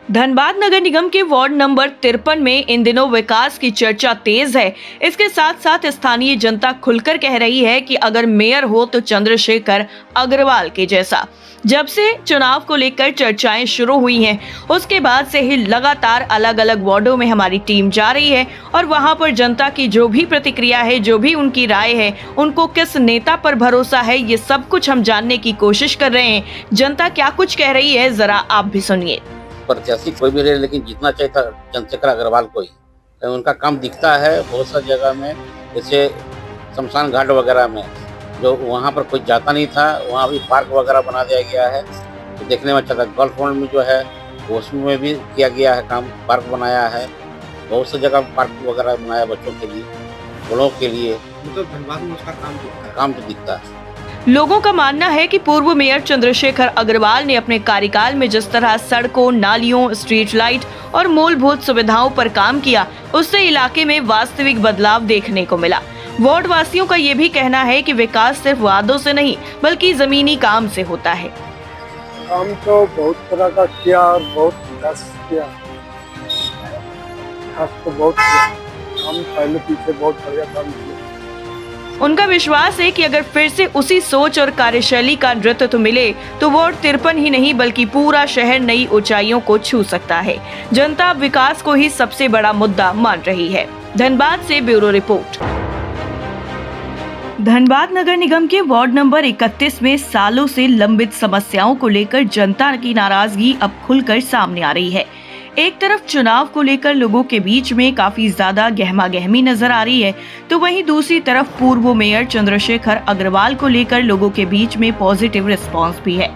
धनबाद नगर निगम के ward number 53 में इन दिनों विकास की चर्चा तेज है। इसके साथ साथ स्थानीय जनता खुलकर कह रही है कि अगर मेयर हो तो चंद्रशेखर अग्रवाल के जैसा। जब से चुनाव को लेकर चर्चाएं शुरू हुई हैं, उसके बाद से ही लगातार अलग अलग वार्डों में हमारी टीम जा रही है और वहां पर जनता की जो भी प्रतिक्रिया है, जो भी उनकी राय है, उनको किस नेता पर भरोसा है, ये सब कुछ हम जानने की कोशिश कर रहे हैं। जनता क्या कुछ कह रही है, जरा आप भी सुनिए। प्रत्याशी कोई भी रहे, लेकिन जीतना चाहिए था चंद्रशेखर अग्रवाल को ही। उनका काम दिखता है बहुत सारी जगह में, जैसे शमशान घाट वगैरह में जो वहाँ पर कोई जाता नहीं था, वहाँ भी पार्क वगैरह बना दिया गया है, तो देखने में अच्छा था। गोल्फ ग्राउंड में जो है उसमें भी किया गया है काम, पार्क बनाया है, बहुत सी जगह पार्क वगैरह बनाया बच्चों के लिए, बड़ों के लिए। तो धनबाद में उसका काम तो दिखता है। लोगों का मानना है कि पूर्व मेयर चंद्रशेखर अग्रवाल ने अपने कार्यकाल में जिस तरह सड़कों, नालियों, स्ट्रीट लाइट और मूलभूत सुविधाओं पर काम किया, उससे इलाके में वास्तविक बदलाव देखने को मिला। वार्ड वासियों का ये भी कहना है कि विकास सिर्फ वादों से नहीं बल्कि जमीनी काम से होता है। काम तो बहुत तरह का किया और बहुत विकास किया, तो बहुत किया। हम पहले पीछे बहुत बढ़िया काम किया। उनका विश्वास है कि अगर फिर से उसी सोच और कार्यशैली का नेतृत्व मिले तो वार्ड 53 ही नहीं बल्कि पूरा शहर नई ऊंचाइयों को छू सकता है। जनता विकास को ही सबसे बड़ा मुद्दा मान रही है। धनबाद से ब्यूरो रिपोर्ट। धनबाद नगर निगम के वार्ड नंबर 31 में सालों से लंबित समस्याओं को लेकर जनता की नाराजगी अब खुलकर सामने आ रही है। एक तरफ चुनाव को लेकर लोगों के बीच में काफी ज्यादा गहमागहमी नजर आ रही है, तो वहीं दूसरी तरफ पूर्व मेयर चंद्रशेखर अग्रवाल को लेकर लोगों के बीच में पॉजिटिव रिस्पांस भी है।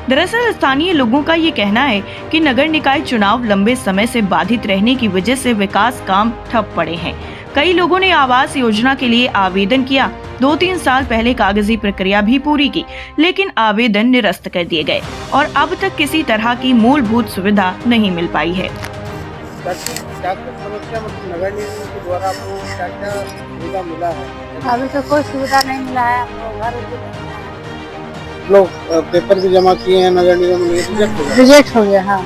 दरअसल स्थानीय लोगों का ये कहना है कि नगर निकाय चुनाव लंबे समय से बाधित रहने की वजह से विकास काम ठप पड़े हैं। कई लोगों ने आवास योजना के लिए आवेदन किया, 2-3 साल पहले कागजी प्रक्रिया भी पूरी की, लेकिन आवेदन निरस्त कर दिए गए और अब तक किसी तरह की मूलभूत सुविधा नहीं मिल पाई है। नगर निगम के द्वारा आपको क्या सुविधा मिला है? अभी तो कोई सुविधा नहीं मिला है। आपको घर लोग पेपर भी जमा किए हैं, नगर निगम में रिजेक्ट हो गया। हाँ,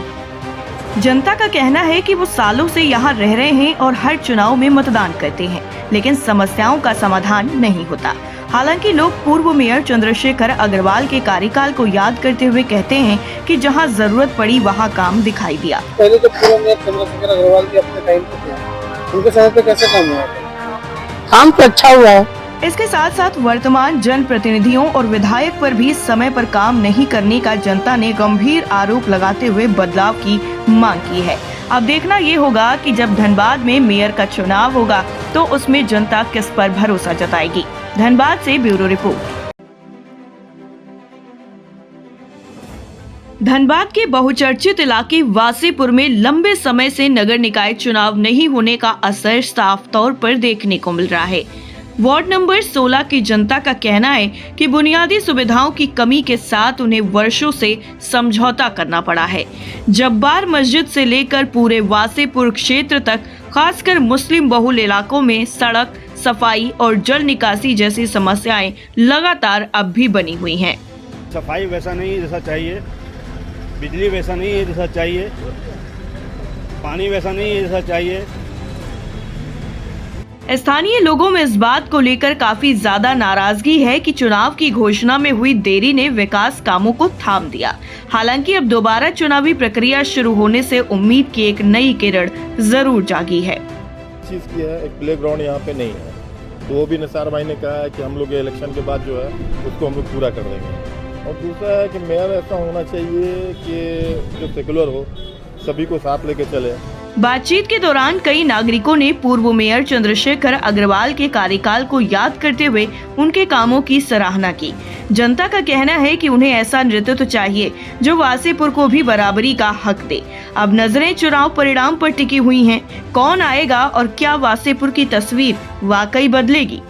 जनता का कहना है कि वो सालों से यहाँ रह रहे हैं और हर चुनाव में मतदान करते हैं, लेकिन समस्याओं का समाधान नहीं होता। हालांकि लोग पूर्व मेयर चंद्रशेखर अग्रवाल के कार्यकाल को याद करते हुए कहते हैं कि जहाँ जरूरत पड़ी वहाँ काम दिखाई दिया। पहले जो पूर्व मेयर चंद्रशेखर अग्रवाल के अपने टाइम पे थे, उनके समय पे कैसे काम हुआ? काम तो अच्छा हुआ है। इसके साथ साथ वर्तमान जनप्रतिनिधियों और विधायक पर भी समय पर काम नहीं करने का जनता ने गंभीर आरोप लगाते हुए बदलाव की मांग की है। अब देखना ये होगा कि जब धनबाद में मेयर का चुनाव होगा तो उसमें जनता किस पर भरोसा जताएगी। धनबाद से ब्यूरो रिपोर्ट। धनबाद के बहुचर्चित इलाके वासेपुर में लंबे समय से नगर निकाय चुनाव नहीं होने का असर साफ तौर पर देखने को मिल रहा है। वार्ड नंबर 16 की जनता का कहना है कि बुनियादी सुविधाओं की कमी के साथ उन्हें वर्षों से समझौता करना पड़ा है। जब्बार मस्जिद से लेकर पूरे वासेपुर क्षेत्र तक, खासकर मुस्लिम बहुल इलाकों में सड़क, सफाई और जल निकासी जैसी समस्याएं लगातार अब भी बनी हुई हैं। सफाई वैसा नहीं है जैसा चाहिए, बिजली वैसा नहीं है जैसा चाहिए, पानी वैसा नहीं है जैसा चाहिए। स्थानीय लोगों में इस बात को लेकर काफी ज्यादा नाराजगी है कि चुनाव की घोषणा में हुई देरी ने विकास कामों को थाम दिया। हालांकि अब दोबारा चुनावी प्रक्रिया शुरू होने से उम्मीद की एक नई किरण जरूर जागी है। चीज की है, एक प्ले ग्राउंड यहाँ पे नहीं है, तो वो भी निसार भाई ने कहा है कि हम लोग इलेक्शन के बाद जो है उसको हम लोग पूरा कर देंगे। और दूसरा है कि मेयर ऐसा होना चाहिए कि जो सेकुलर हो, सभी को साथ लेके चले। बातचीत के दौरान कई नागरिकों ने पूर्व मेयर चंद्रशेखर अग्रवाल के कार्यकाल को याद करते हुए उनके कामों की सराहना की। जनता का कहना है कि उन्हें ऐसा नेतृत्व चाहिए जो वासेपुर को भी बराबरी का हक दे। अब नजरें चुनाव परिणाम पर टिकी हुई हैं। कौन आएगा और क्या वासेपुर की तस्वीर वाकई बदलेगी?